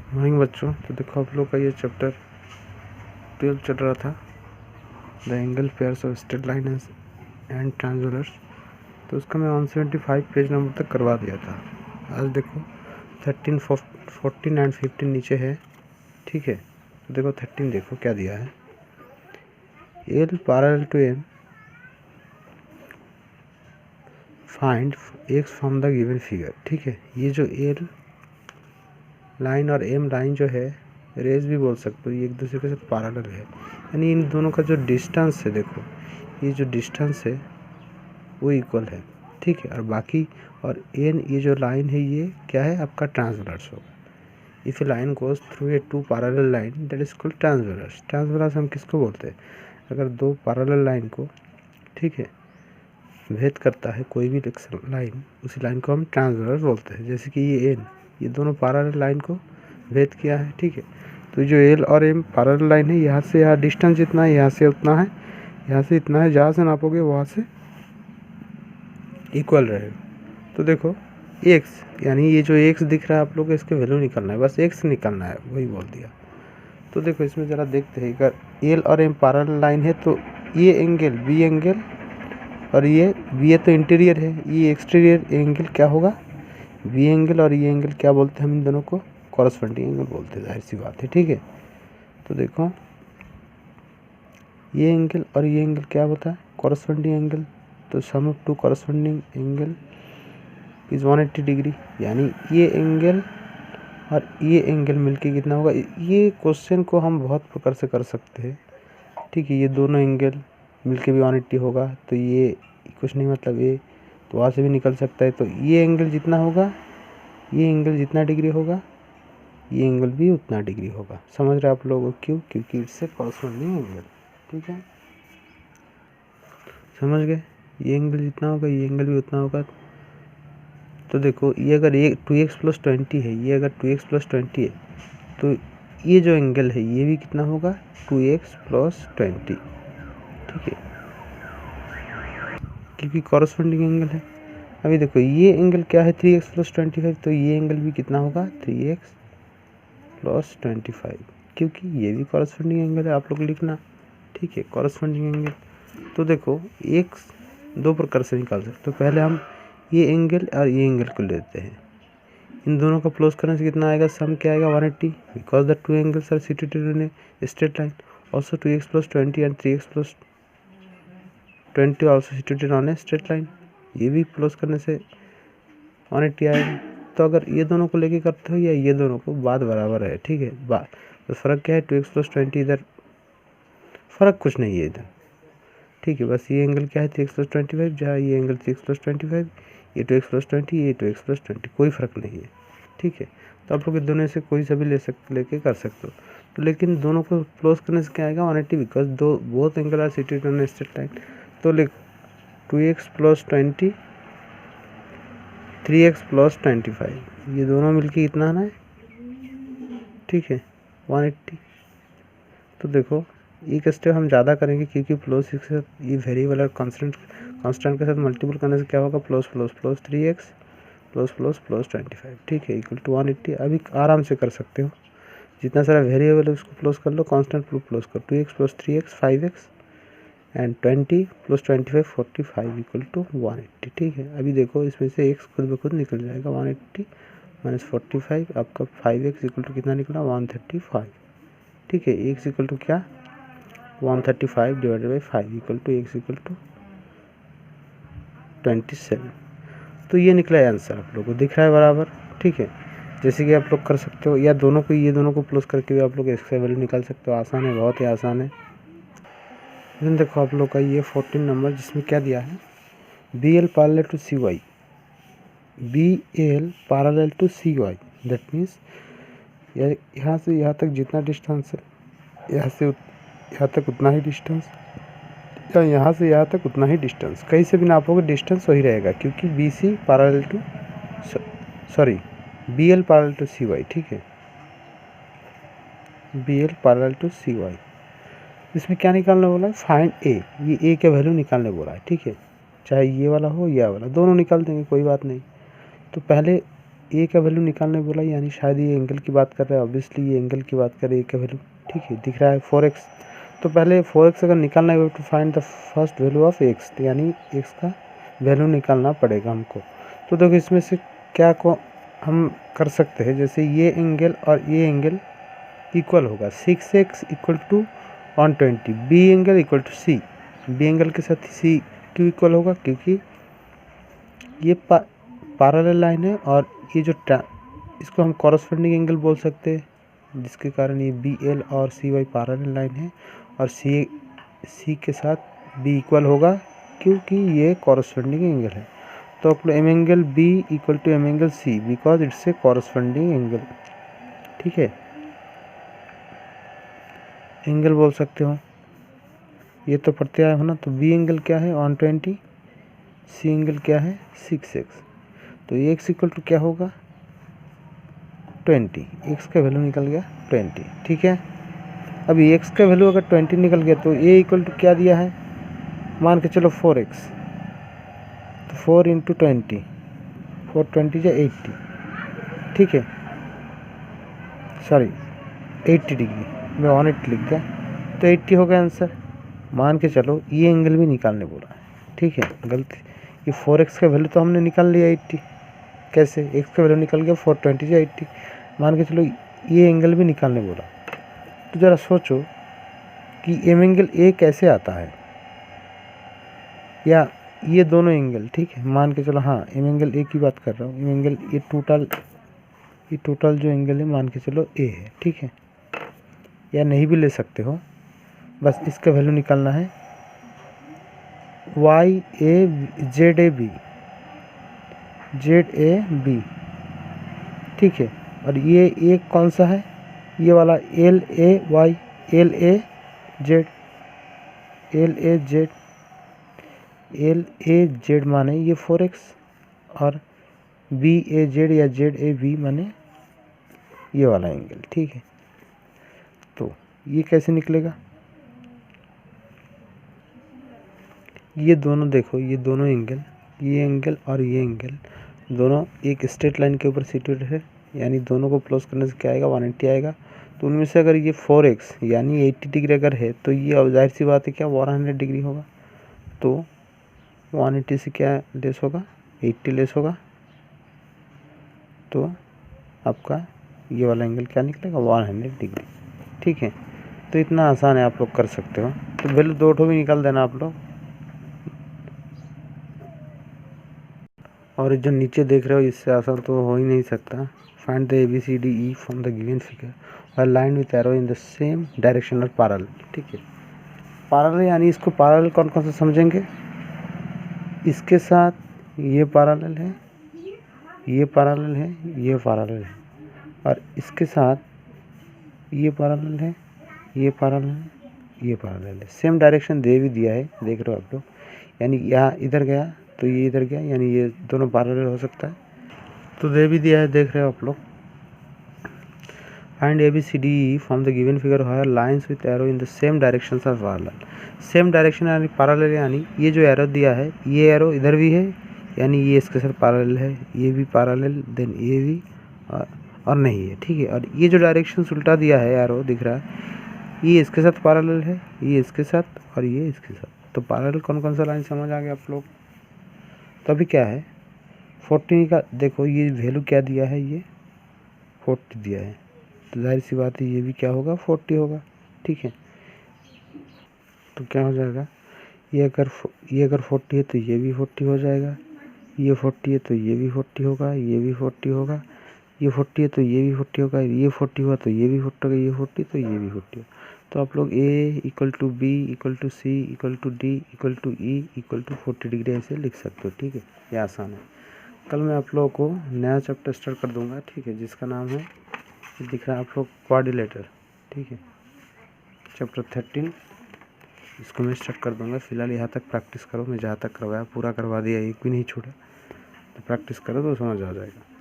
Morning बच्चों। तो देखो आप लोग का ये चैप्टर 12 चल रहा था, the angle pairs of straight line and transverse. तो उसका मैं 175 पेज नंबर तक करवा दिया था। आज देखो 13, 14 एंड 15 नीचे है, ठीक है। तो देखो 13 देखो क्या दिया है, L parallel to M find X from the given figure, ठीक है। ये जो एल लाइन और एम लाइन जो है, रेज भी बोल सकते हो, ये एक दूसरे के साथ पैरेलल है, यानी इन दोनों का जो डिस्टेंस है, देखो ये जो डिस्टेंस है वो इक्वल है, ठीक है। और बाकी और एन ये जो लाइन है ये क्या है, आपका ट्रांसवर्स होगा। If a line goes through a two parallel line that is called transverse. Transverse हम किसको बोलते हैं, अगर दो पैरेलल लाइन को, ठीक है, भेद करता है कोई भी लाइन, उसी लाइन को हम ट्रांसवर्स बोलते हैं। जैसे कि ये एन, ये दोनों पैरेलल लाइन को भेद किया है, ठीक है। तो जो एल और एम पैरेलल लाइन है, यहाँ से यहाँ डिस्टेंस जितना है, यहाँ से उतना है, यहाँ से इतना है, जहाँ से नापोगे वहाँ से इक्वल रहेगा। तो देखो एक्स, यानी ये जो एक्स दिख रहा है आप लोग को, इसके वैल्यू निकालना है, बस एक्स निकालना है, वही बोल दिया। तो देखो इसमें ज़रा देखते हैं, अगर एल और एम पैरेलल लाइन है तो ये एंगल बी एंगल और ये तो इंटीरियर है, ये एक्सटीरियर एंगल क्या होगा, बी एंगल। और ये एंगल क्या बोलते हैं हम इन दोनों को, कॉरस्पॉन्डिंग एंगल बोलते हैं, जाहिर सी बात है, ठीक है। तो देखो ये एंगल और ये एंगल क्या होता है, कॉरस्पॉन्डिंग एंगल। तो sum of two corresponding angle is 180 degree, यानी ये एंगल और ये एंगल मिलके कितना होगा। ये क्वेश्चन को हम बहुत प्रकार से कर सकते हैं, ठीक है। ये दोनों एंगल मिलके भी 180 होगा, तो ये कुछ नहीं, मतलब ये तो वहाँ से भी निकल सकता है। तो ये एंगल जितना होगा, ये एंगल जितना डिग्री होगा, ये एंगल भी उतना डिग्री होगा। समझ रहे आप लोग क्यों, क्योंकि इससे कॉरस्पॉन्डिंग एंगल, ठीक है, समझ गए। ये एंगल जितना होगा, ये एंगल भी उतना होगा। तो देखो ये अगर ये 2x + 20 है, ये अगर 2x + 20 है, तो ये जो एंगल है ये भी कितना होगा, 2x + 20, ठीक है, क्योंकि कॉरस्पॉन्डिंग एंगल है। अभी देखो ये एंगल क्या है, 3x + 25, तो ये एंगल भी कितना होगा, 3x + 25, क्योंकि ये भी कॉरस्पॉन्डिंग एंगल है, आप लोग लिखना, ठीक है, कॉरस्पॉन्डिंग एंगल। तो देखो एक्स दो प्रकार से निकाल सकते हो। पहले हम ये एंगल और ये एंगल को लेते हैं, इन दोनों का प्लस करने से कितना आएगा, सम क्या आएगा, 180, because the two angles are situated in a straight line. Also 2x + 20 and 3x + 20 also situated on a straight line. ये भी प्लस करने से 180 आएगा। तो अगर ये दोनों को लेके करते हो या ये दोनों को, बात बराबर है, ठीक है। बात तो फ़र्क क्या है, 2x + 20 इधर, फ़र्क कुछ नहीं है इधर, ठीक है। बस ये एंगल क्या है, 3x + 25, जहाँ ये एंगल 3x + 25, ये 2x + 20, ये 2x + 20, कोई फ़र्क नहीं है, ठीक है। तो आप लोग दोनों से कोई सा भी लेके कर सकते हो। तो लेकिन दोनों को क्लोज करने से क्या आएगा, 180, because both angle are situated on a straight line. तो लिख 2x + 20, 3x + 25, ये दोनों मिलके कितना आना है, ठीक है, 180। तो देखो एक स्टेप हम ज़्यादा करेंगे, क्योंकि प्लस के साथ ये वेरिएबल और कांस्टेंट के साथ मल्टीपल करने से क्या होगा, प्लस 3x ++ 25, ठीक है, इक्वल टू 180। अभी आराम से कर सकते हो, जितना सारा वेरिएबल है उसको प्लस कर लो, कांस्टेंट प्लस करो, 2x + 3x 5x and 20 + 25 45 equal to 180, ठीक है। अभी देखो इसमें से x खुद ब खुद निकल जाएगा, 180 - 45, आपका 5x इक्वल टू कितना निकला, 135, ठीक है। x इक्वल टू क्या, 135 / 5 equal to x equal to 27। तो ये निकला है आंसर, आप लोगों को दिख रहा है बराबर, ठीक है। जैसे कि आप लोग कर सकते हो, या दोनों को, ये दोनों को प्लस करके भी आप लोग एक्स का वैल्यू निकाल सकते हो। आसान है, बहुत ही आसान है। लेकिन देखो आप लोग का ये 14 नंबर, जिसमें क्या दिया है, BL parallel to CY, BL parallel to CY, that means यहाँ से यहाँ तक जितना डिस्टेंस है, यहाँ से यहाँ तक उतना ही डिस्टेंस, या यहाँ से यहाँ तक उतना ही डिस्टेंस, कहीं से भी नापोगे डिस्टेंस वही रहेगा, क्योंकि BC parallel to BL parallel to CY, ठीक है, BL पैरेलल टू CY। इसमें क्या निकालने बोला है, फाइंड A, ये A का वैल्यू निकालने बोला है, ठीक है। चाहे ये वाला हो या वाला, दोनों निकाल देंगे, कोई बात नहीं। तो पहले ए का वैल्यू निकालने बोला, यानी शायद ये एंगल की बात कर रहा है, ऑब्वियसली ये एंगल की बात कर रहा है, ए का वैल्यू। ठीक है, दिख रहा है 4x। तो पहले 4x अगर निकालना है to find the first value of x, यानी x का वैल्यू निकालना पड़ेगा हमको। तो देखो इसमें से क्या को हम कर सकते हैं, जैसे ये एंगल और ये एंगल इक्वल होगा, 6x equal to 120, B angle equal to C, B angle के साथ सी क्यों इक्वल होगा, क्योंकि ये पैरेलल लाइन है और ये जो इसको हम कॉरस्पॉन्डिंग एंगल बोल सकते हैं, जिसके कारण ये बी एल और सी वाई पैरेलल लाइन है और सी के साथ बी इक्वल होगा क्योंकि ये कॉरस्पॉन्डिंग एंगल है। तो आप लोग M angle B equal to M angle C because it's a corresponding angle. ठीक है, एंगल बोल सकते हो, ये तो पढ़ते आए हो ना। तो बी एंगल क्या है 120, सी एंगल क्या है 6x। तो x इक्वल टू क्या होगा 20, x का वैल्यू निकल गया 20। ठीक है, अभी x का वैल्यू अगर 20 निकल गया तो a इक्वल टू क्या दिया है, मान के चलो 4x, तो 4 इंटू 20, 420 या 80। ठीक है, सॉरी 80 डिग्री, मैं 180 लिख गया, तो 80 हो गया आंसर। मान के चलो ये एंगल भी निकालने बोला है। ठीक है, गलती, ये 4x का वैल्यू तो हमने निकाल लिया 80, कैसे, x का वैल्यू निकल गया 420 या 80, मान के चलो ये एंगल भी निकालने बोला। तो ज़रा सोचो कि एम एंगल ए कैसे आता है, या ये दोनों एंगल। ठीक है, मान के चलो, हाँ एम एंगल ए की बात कर रहा हूँ, एम एंगल ये टोटल जो एंगल है मान के चलो ए है। ठीक है, या नहीं भी ले सकते हो, बस इसका वैल्यू निकालना है, Y A Z A B. ठीक है, और ये एक कौन सा है, ये वाला L A Y, L A Z माने ये 4x, और बी ए जेड या जेड ए बी माने ये वाला एंगल। ठीक है, तो ये कैसे निकलेगा, ये दोनों देखो, ये दोनों एंगल, ये एंगल और ये एंगल दोनों एक स्ट्रेट लाइन के ऊपर सिचुएटेड है, यानी दोनों को प्लस करने से क्या आएगा 180 आएगा। तो उनमें से अगर ये 4x यानी 80 डिग्री अगर है तो ये जाहिर सी बात है क्या 100 डिग्री होगा, तो 180 से क्या लेस होगा 80 लेस होगा, तो आपका ये वाला एंगल क्या निकलेगा 100 डिग्री। ठीक है, तो इतना आसान है, आप लोग कर सकते हो। तो वैल्यू दो ठो भी निकाल देना आप लोग, और जो नीचे देख रहे हो इससे आसान तो हो ही नहीं सकता। Find the ABCDE from the given figure और line with arrow in the same direction और पैरेलल। ठीक है, पैरेलल यानी इसको पैरेलल कौन कौन सा समझेंगे, इसके साथ ये पैरेलल है, ये पैरेलल है, ये पैरेलल है, और इसके साथ ये पैरेलल है, ये पैरेलल है, ये पैरेलल है। सेम डायरेक्शन दे भी दिया है, देख रहे हो आप लोग, यानी यहाँ इधर गया तो ये इधर गया, यानी ये दोनों पैरेलल हो सकता है, तो दे भी दिया है, देख रहे हो आप लोग। Find ABCDE from the given figure where lines with arrow in the same directions are parallel. Same direction यानी पैरेलल, यानी ये जो एरो दिया है ये एरो इधर भी है, यानी ये इसके साथ पैरेलल है, ये भी पैरेलल, देन ये भी और नहीं है। ठीक है, और ये जो डायरेक्शन उल्टा दिया है एरो दिख रहा है, ये इसके साथ पैरेलल है, ये इसके साथ और ये इसके साथ। तो पैरेलल कौन कौन सा लाइन समझ आ गया आप लोग। तो अभी क्या है 40 का, देखो ये वैल्यू क्या दिया है, ये 40 दिया है, तो जाहिर सी बात है ये भी क्या होगा 40 होगा। ठीक है, तो क्या हो जाएगा, ये अगर 40 है तो ये भी 40 हो जाएगा, ये 40 है तो ये भी 40 होगा, ये भी 40 होगा, ये 40 है तो ये भी 40 होगा, ये 40 हुआ तो ये भी 40 होगा, ये 40 तो ये भी 40 होगा। तो आप लोग A equal to B equal to C equal to D equal to E equal to 40 degree ऐसे लिख सकते हो। ठीक है, ये आसान है। कल मैं आप लोगों को नया चैप्टर स्टार्ट कर दूंगा। ठीक है, जिसका नाम है, दिख रहा है आप लोग, क्वाड्रिलेटर। ठीक है, चैप्टर 13 इसको मैं स्टार्ट कर दूंगा। फिलहाल यहाँ तक प्रैक्टिस करो, मैं जहाँ तक करवाया पूरा करवा दिया, एक भी नहीं छोड़ा, तो प्रैक्टिस करो तो समझ आ जाएगा।